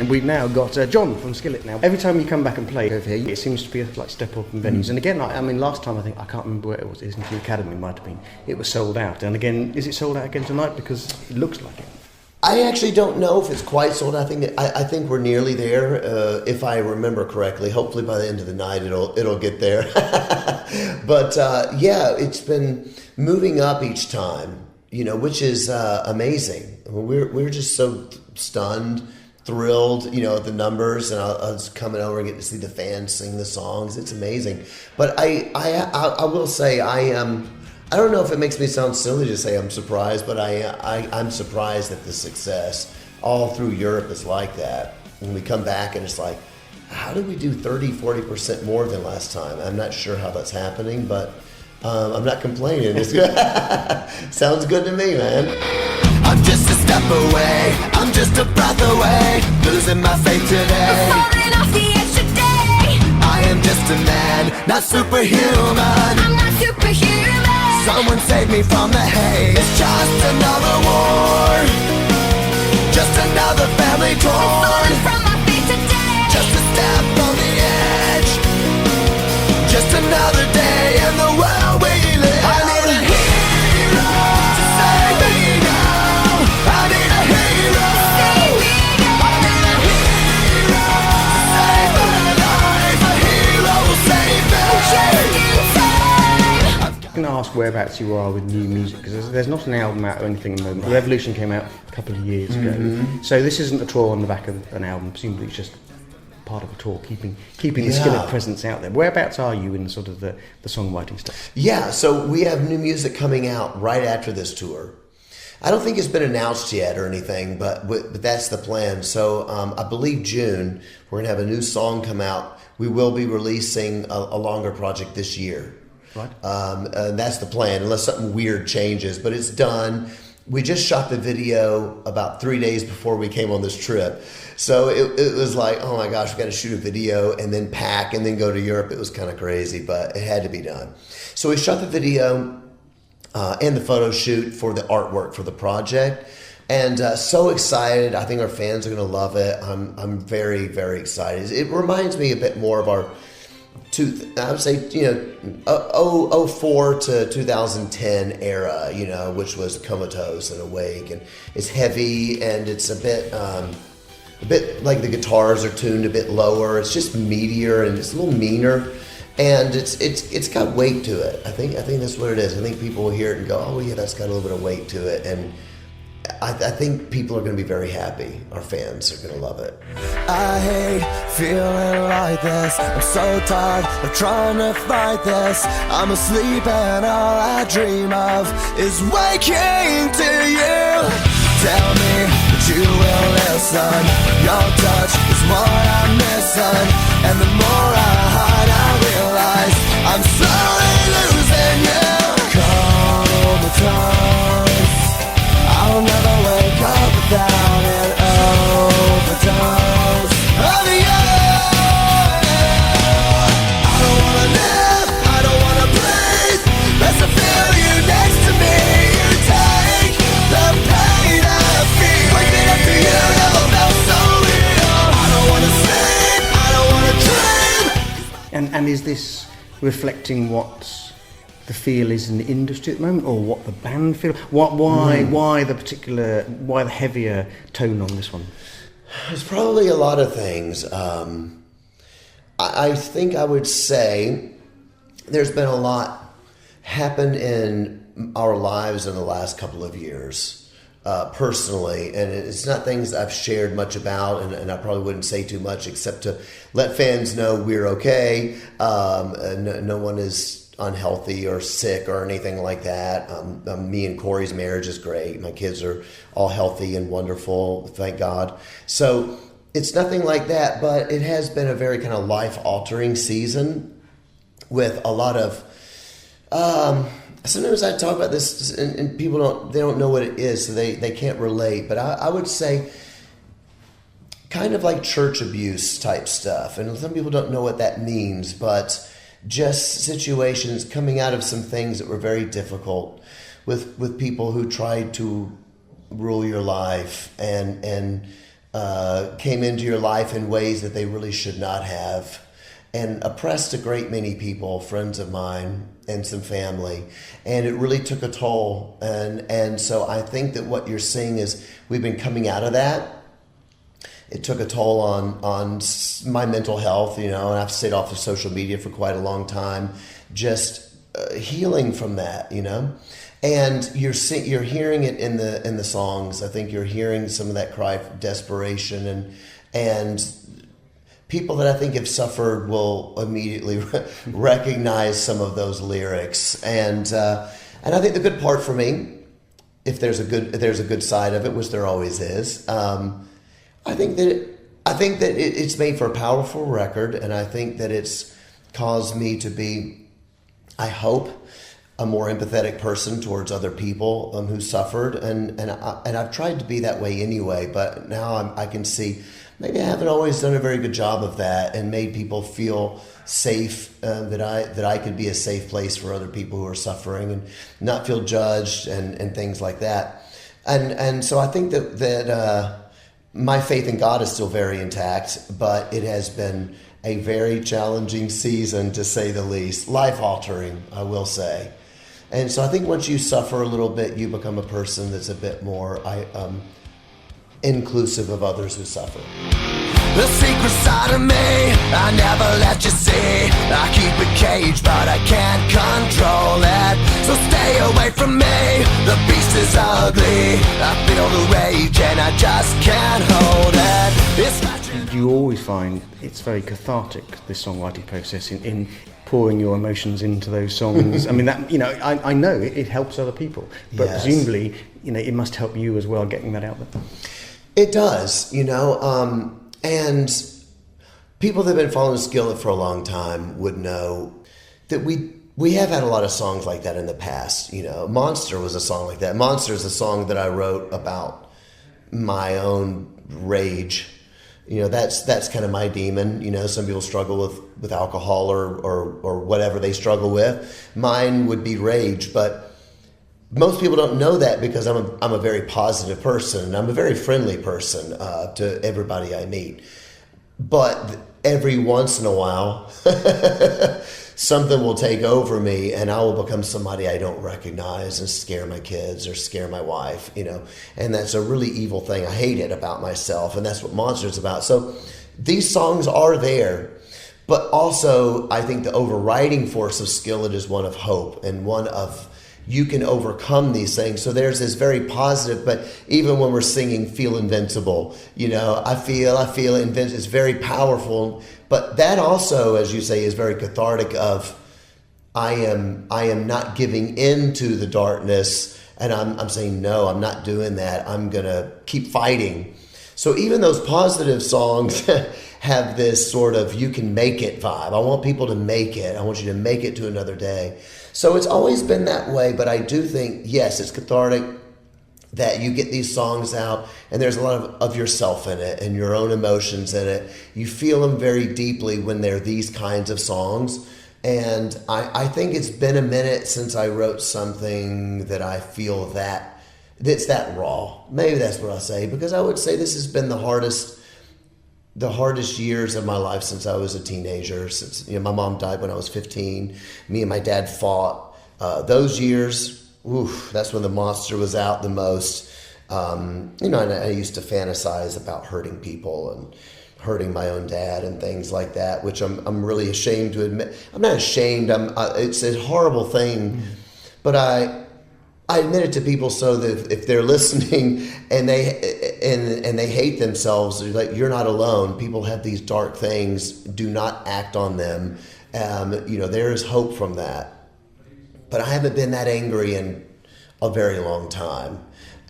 And we've now got John from Skillet now. Every time you come back and play over here, it seems to be a like step up in venues. And again, I mean, last time I can't remember where it was. Islington Academy might have been. It was sold out. And again, is it sold out again tonight? Because it looks like it. I actually don't know if it's quite sold. I think we're nearly there, if I remember correctly. Hopefully by the end of the night it'll get there. But yeah, it's been moving up each time, which is amazing. We're just so stunned, thrilled, at the numbers, and I was coming over and get to see the fans sing the songs. It's amazing. But I will say I don't know if it makes me sound silly to say I'm surprised, but I'm surprised at the success. All through Europe is like that. When we come back and it's like, how did we do 30-40% more than last time? I'm not sure how that's happening, but I'm not complaining. It's good. Sounds good to me, man. I'm just a step away, I'm just a breath away, losing my faith today. I'm falling off the edge today. I am just a man, not superhuman. I'm not superhuman. Someone save me from the hate. It's just another war, just another family torn. I'm falling from my feet today. Just a step on the edge, just another day in the world we live. I need a hero to save me now. I need a hero to save me now. I need a hero to save my life. A hero will save me. Just in time. I'm going to ask whereabouts you are with new music, because there's not an album out or anything at the moment. Revolution came out a couple of years ago, so this isn't a tour on the back of an album. Presumably it's just part of a tour, keeping the Skillet presence out there. Whereabouts are you in sort of the songwriting stuff? Yeah, so we have new music coming out right after this tour. I don't think it's been announced yet or anything, but that's the plan. So I believe June, we're going to have a new song come out. We will be releasing a longer project this year. Right. And that's the plan, unless something weird changes. But it's done. We just shot the video about 3 days before we came on this trip. So it was like, oh my gosh, we got to shoot a video and then pack and then go to Europe. It was kind of crazy, but it had to be done. So we shot the video and the photo shoot for the artwork for the project. And so excited. I think our fans are going to love it. I'm very, very excited. It reminds me a bit more of our I would say, 04 to 2010 era, which was Comatose and Awake, and it's heavy and it's a bit like the guitars are tuned a bit lower. It's just meatier and it's a little meaner, and it's got weight to it. I think that's what it is. I think people will hear it and go, oh yeah, that's got a little bit of weight to it, and I think people are going to be very happy. Our fans are going to love it. I hate feeling like this. I'm so tired of trying to fight this. I'm asleep and all I dream of is waking to you. Tell me that you will listen. Your touch is what I'm missing, and the more I hide, I realize I'm slowly losing you. Comatose, I'll never wake up without an overdose of you. I don't wanna live, I don't wanna breathe. Best to feel you next to me. You take the pain I feel. Waking up to you never felt so real. I don't wanna sleep, I don't wanna dream. And is this reflecting what the feel is in the industry at the moment, or what the band feel? Why the heavier tone on this one? There's probably a lot of things. I think I would say there's been a lot happen in our lives in the last couple of years, personally, and it's not things I've shared much about, and I probably wouldn't say too much except to let fans know we're okay. No one is unhealthy or sick or anything like that. Me and Corey's marriage is great. My kids are all healthy and wonderful, thank God. So it's nothing like that, but it has been a very kind of life-altering season with a lot of... sometimes I talk about this and people don't know what it is, so they can't relate. But I would say kind of like church abuse type stuff. And some people don't know what that means, but just situations coming out of some things that were very difficult with people who tried to rule your life and came into your life in ways that they really should not have, and oppressed a great many people, friends of mine and some family, and it really took a toll. And so I think that what you're seeing is we've been coming out of that. It took a toll on my mental health, and I've stayed off of social media for quite a long time, just healing from that, And you're hearing it in the songs. I think you're hearing some of that cry for desperation, and people that I think have suffered will immediately recognize some of those lyrics. And I think the good part for me, if there's a good side of it, which there always is, I think that it's made for a powerful record, and I think that it's caused me to be, I hope, a more empathetic person towards other people who suffered, and I've tried to be that way anyway. But now I can see maybe I haven't always done a very good job of that, and made people feel safe, that I could be a safe place for other people who are suffering and not feel judged and things like that. And so I think that my faith in God is still very intact, but it has been a very challenging season, to say the least. Life-altering, I will say. And so I think once you suffer a little bit, you become a person that's a bit more inclusive of others who suffer. The secret side of me, I never let you see. I keep it caged, but I can't control it. So stay away from me, the beast is ugly. I feel the rage and I just can't hold it. You always find it's very cathartic, this songwriting process, in pouring your emotions into those songs. I mean, that I know it helps other people, but yes. Presumably, it must help you as well, getting that out there. It does, and people that have been following Skillet for a long time would know that we have had a lot of songs like that in the past. Monster was a song like that. Monster is a song that I wrote about my own rage. That's kind of my demon. Some people struggle with alcohol or whatever they struggle with. Mine would be rage, but most people don't know that because I'm a very positive person. I'm a very friendly person to everybody I meet. But every once in a while, something will take over me, and I will become somebody I don't recognize and scare my kids or scare my wife. And that's a really evil thing. I hate it about myself, and that's what Monster's about. So these songs are there, but also I think the overriding force of Skillet is one of hope and one of you can overcome these things. So there's this very positive, but even when we're singing Feel Invincible, I feel invincible. It's very powerful. But that also, as you say, is very cathartic of I am not giving in to the darkness, and I'm saying, no, I'm not doing that. I'm going to keep fighting. So even those positive songs have this sort of you can make it vibe. I want people to make it. I want you to make it to another day. So it's always been that way, but I do think, yes, it's cathartic that you get these songs out and there's a lot of yourself in it and your own emotions in it. You feel them very deeply when they're these kinds of songs. And I think it's been a minute since I wrote something that I feel that's that raw. Maybe that's what I'll say, because I would say this has been the hardest years of my life since I was a teenager. Since my mom died when I was 15, me and my dad fought. Those years, that's when the monster was out the most. And I used to fantasize about hurting people and hurting my own dad and things like that, which I'm really ashamed to admit. I'm not ashamed. It's a horrible thing, but I admit it to people so that if they're listening and they hate themselves, you're not alone. People have these dark things. Do not act on them. There is hope from that. But I haven't been that angry in a very long time.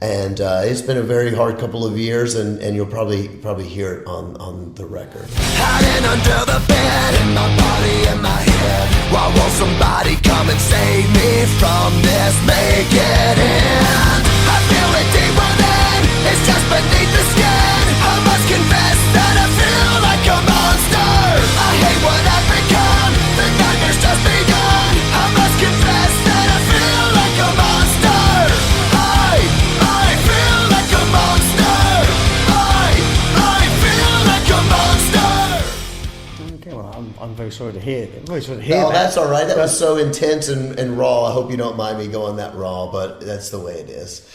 And it's been a very hard couple of years, and you'll probably hear it on the record. Hiding under the bed, in my body and my head. Why won't somebody come and save me from this? Make it end. I feel it deep within. It's just beneath the skin. I must confess that I feel like a monster. I hate what I've become. The nightmare's just begun. I must confess that I feel like a monster. I feel like a monster. I okay, well, I'm very sorry to hear. I'm very sorry to hear Oh, that. that's all right. That was so intense and raw. I hope you don't mind me going that raw, but that's the way it is.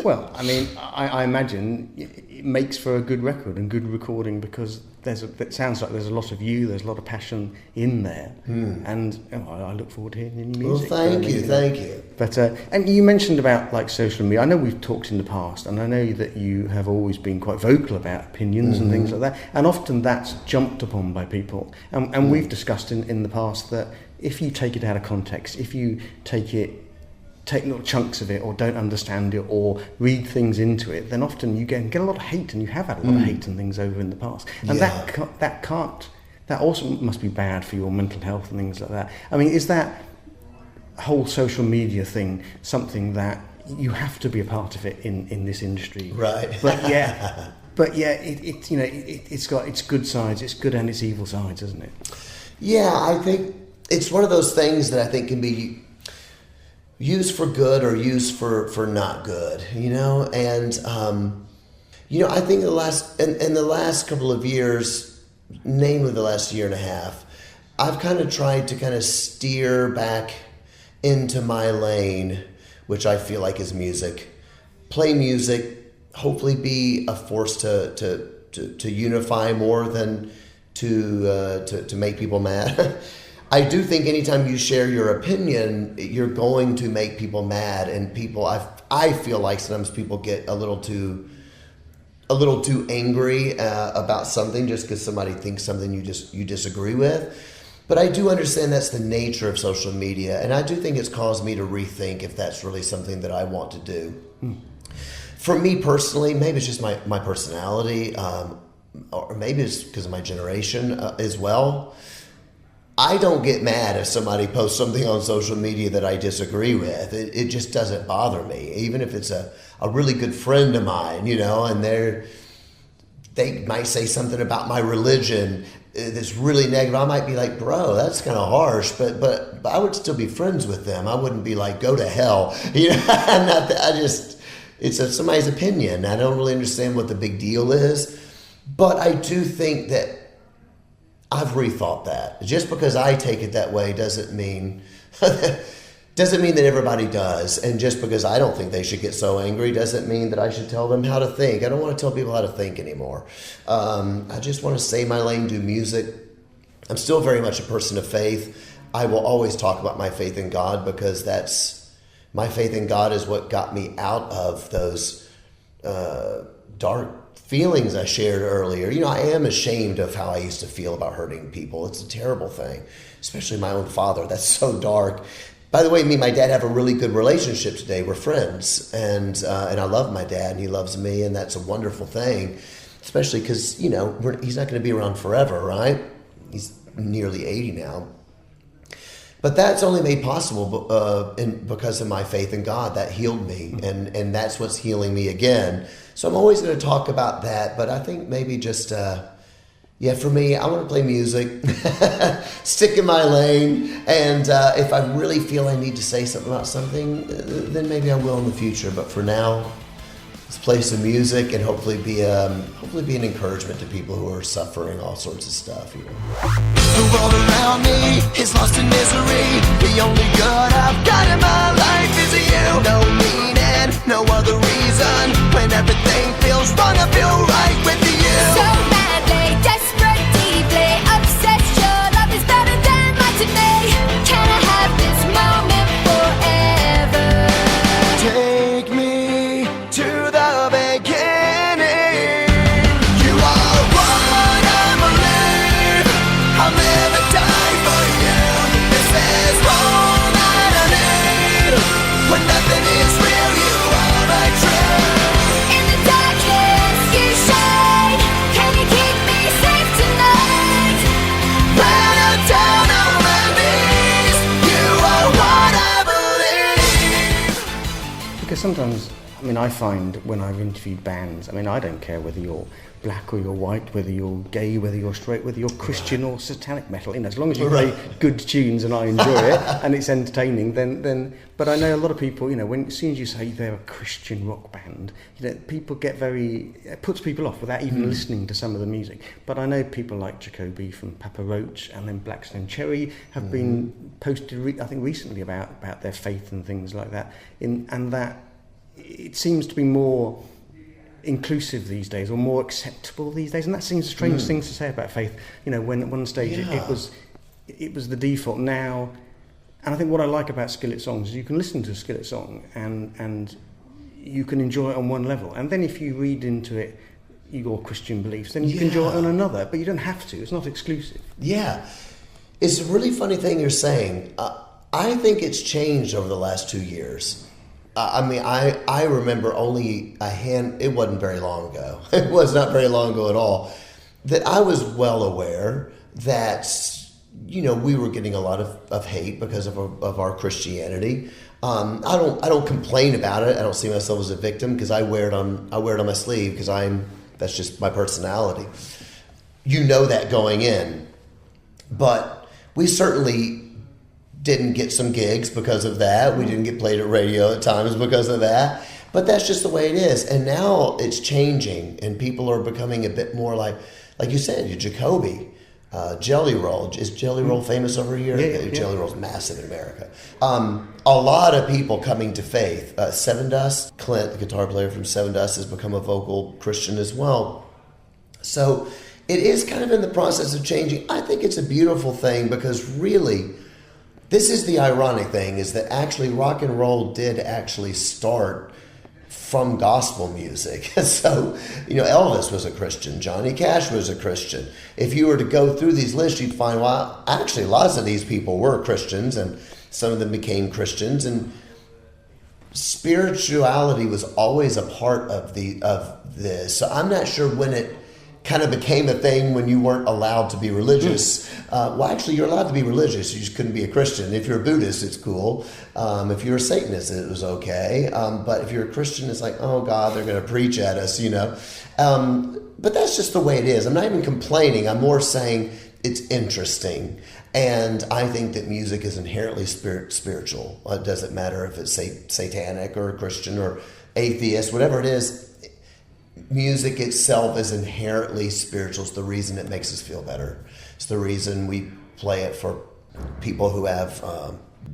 Well, I mean, I imagine it makes for a good record and good recording because it sounds like there's a lot of you, there's a lot of passion in there, and I look forward to hearing your new music. Well, thank you. But and you mentioned about like social media. I know we've talked in the past, and I know that you have always been quite vocal about opinions and things like that, and often that's jumped upon by people. And we've discussed in the past that if you take it out of context, if you take little chunks of it or don't understand it or read things into it, then often you get a lot of hate, and you have had a lot of hate and things over in the past. And that also must be bad for your mental health and things like that. I mean, is that whole social media thing something that you have to be a part of it in this industry? Right. But it's got its good sides, it's good and its evil sides, isn't it? Yeah, I think it's one of those things that I think can be used for good or used for not good, and I think in the last couple of years, namely the last year and a half, I've kind of tried to kind of steer back into my lane, which I feel like is music, play music, hopefully be a force to unify more than to make people mad. I do think anytime you share your opinion, you're going to make people mad, and I feel like sometimes people get a little too angry about something just because somebody thinks something you disagree with. But I do understand that's the nature of social media, and I do think it's caused me to rethink if that's really something that I want to do. For me personally, maybe it's just my personality, or maybe it's because of my generation as well. I don't get mad if somebody posts something on social media that I disagree with. It just doesn't bother me, even if it's a really good friend of mine, and they might say something about my religion that's really negative. I might be like, bro, that's kind of harsh, but I would still be friends with them. I wouldn't be like, go to hell. It's somebody's opinion. I don't really understand what the big deal is, but I do think that I've rethought that. Just because I take it that way doesn't mean that everybody does. And just because I don't think they should get so angry doesn't mean that I should tell them how to think. I don't want to tell people how to think anymore. I just want to stay in my lane, do music. I'm still very much a person of faith. I will always talk about my faith in God because my faith in God is what got me out of those dark feelings I shared earlier. I am ashamed of how I used to feel about hurting people. It's a terrible thing, especially my own father. That's so dark. By the way, me and my dad have a really good relationship today. We're friends, and I love my dad, and he loves me, and that's a wonderful thing, especially because, he's not going to be around forever, right? He's nearly 80 now. But that's only made possible because of my faith in God. That healed me, and that's what's healing me again. So I'm always going to talk about that, but I think maybe just, for me, I want to play music, stick in my lane, and if I really feel I need to say something about something, then maybe I will in the future. But for now, let's play some music and hopefully be an encouragement to people who are suffering all sorts of stuff. The world around me is lost in misery. The only good I've got in my life is you. No meaning, no other reason. When everything feels wrong, I feel right with you. So madly, desperate, deeply obsessed. Your love is better than life to me. Can I have this moment forever? Take me to the beginning. You are what I believe. I'll never die for you. This is all that I need. When nothing is real, you are my truth. In the darkness you shine. Can you keep me safe tonight? When I'm down on my knees, you are what I believe. Because sometimes I mean, I find when I've interviewed bands, I mean, I don't care whether you're black or you're white, whether you're gay, whether you're straight, whether you're Christian or satanic metal, as long as you play good tunes and I enjoy it and it's entertaining, then. But I know a lot of people, as soon as you say they're a Christian rock band, people get it puts people off without even listening to some of the music. But I know people like Jacoby from Papa Roach and then Blackstone Cherry have been posted, I think, recently about their faith and things like that, and that it seems to be more inclusive these days, or more acceptable these days, and that seems a strange thing to say about faith. When at one stage it was the default. Now, and I think what I like about Skillet songs is you can listen to a Skillet song and you can enjoy it on one level, and then if you read into it your Christian beliefs, then you can enjoy it on another. But you don't have to. It's not exclusive. Yeah, it's a really funny thing you're saying. I think it's changed over the last 2 years. I remember only it wasn't very long ago. It was not very long ago at all, that I was well aware that, we were getting a lot of hate because of our Christianity. I don't complain about it. I don't see myself as a victim because I wear it on my sleeve because that's just my personality. That going in. But we certainly didn't get some gigs because of that. We didn't get played at radio at times because of that. But that's just the way it is. And now it's changing, and people are becoming a bit more like you said, Jacoby, Jelly Roll. Is Jelly Roll famous over here? Yeah. Jelly Roll's massive in America. A lot of people coming to faith. Seven Dust, Clint, the guitar player from Seven Dust, has become a vocal Christian as well. So it is kind of in the process of changing. I think it's a beautiful thing because really, this is the ironic thing, is that actually rock and roll did actually start from gospel music. So, Elvis was a Christian. Johnny Cash was a Christian. If you were to go through these lists, you'd find, well, actually lots of these people were Christians, and some of them became Christians. And spirituality was always a part of this. So I'm not sure when it kind of became a thing when you weren't allowed to be religious. Well, actually, you're allowed to be religious. You just couldn't be a Christian. If you're a Buddhist, it's cool. If you're a Satanist, it was okay. But if you're a Christian, it's like, oh, God, they're going to preach at us, But that's just the way it is. I'm not even complaining. I'm more saying it's interesting. And I think that music is inherently spiritual. It doesn't matter if it's satanic or Christian or atheist, whatever it is. Music itself is inherently spiritual. It's the reason it makes us feel better. It's the reason we play it for people who have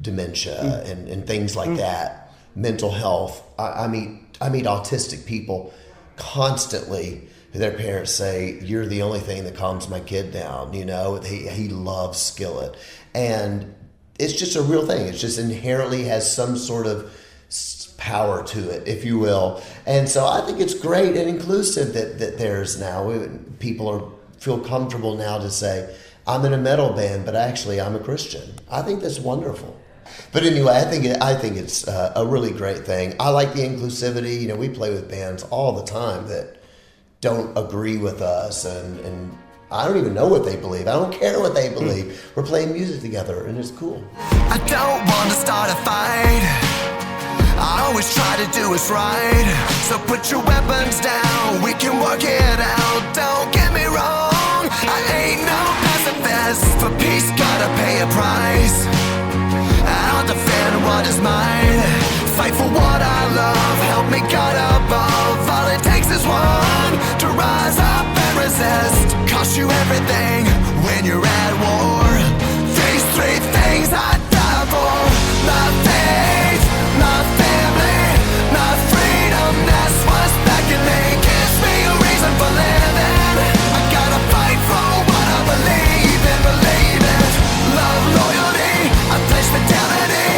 dementia and things like that, mental health. I meet autistic people constantly who their parents say, you're the only thing that calms my kid down. He loves Skillet. And it's just a real thing. It just inherently has some sort of power to it, if you will. And so I think it's great and inclusive that there's now people feel comfortable now to say, I'm in a metal band, but actually I'm a Christian. I think that's wonderful. But anyway, I think it's a really great thing. I like the inclusivity. We play with bands all the time that don't agree with us, and I don't even know what they believe. I don't care what they believe. We're playing music together, and it's cool. I don't want to start a fight. I always try to do what's right. So put your weapons down, we can work it out. Don't get me wrong, I ain't no pacifist. For peace gotta pay a price. I'll defend what is mine. Fight for what I love, help me God above. All it takes is one to rise up and resist. Cost you everything when you're at war. These three things I die for. My faith, my family, my freedom. That's what's back in me. Gives me a reason for living. I gotta fight for what I believe in. Love, loyalty, I pledge fidelity.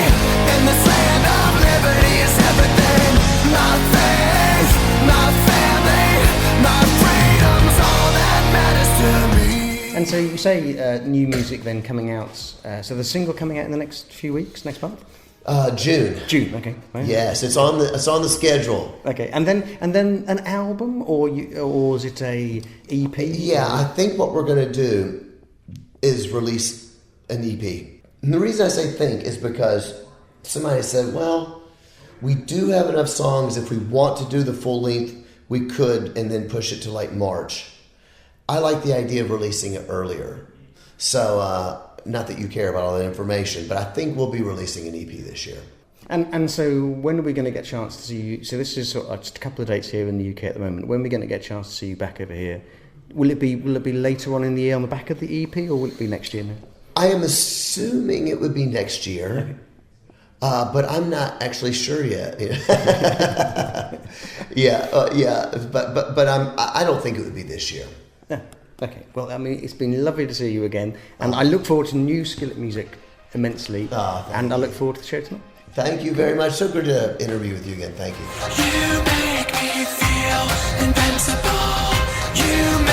In this land of liberty is everything. My faith, my family, my freedom's all that matters to me. And so you say new music then coming out. So the single coming out in the next few weeks, next month? June. June, okay. Right. Yes, it's on the schedule. Okay, and then an album, or is it a EP? Yeah, I think what we're going to do is release an EP. And the reason I say think is because somebody said, well, We do have enough songs. If we want to do the full length, we could, and then push it to like March. I like the idea of releasing it earlier. So, not that you care about all that information, but I think we'll be releasing an EP this year. And so when are we going to get a chance to see you? So this is sort of just a couple of dates here in the UK at the moment. When are we going to get a chance to see you back over here? Will it be later on in the year on the back of the EP, or will it be next year now? I am assuming it would be next year, but I'm not actually sure yet. But I don't think it would be this year. Yeah. Okay. Well, I mean, it's been lovely to see you again, and I look forward to new Skillet music immensely. And I look forward to the show tonight. Thank you very much. So good to interview with you again. Thank you. You make me feel invincible. You make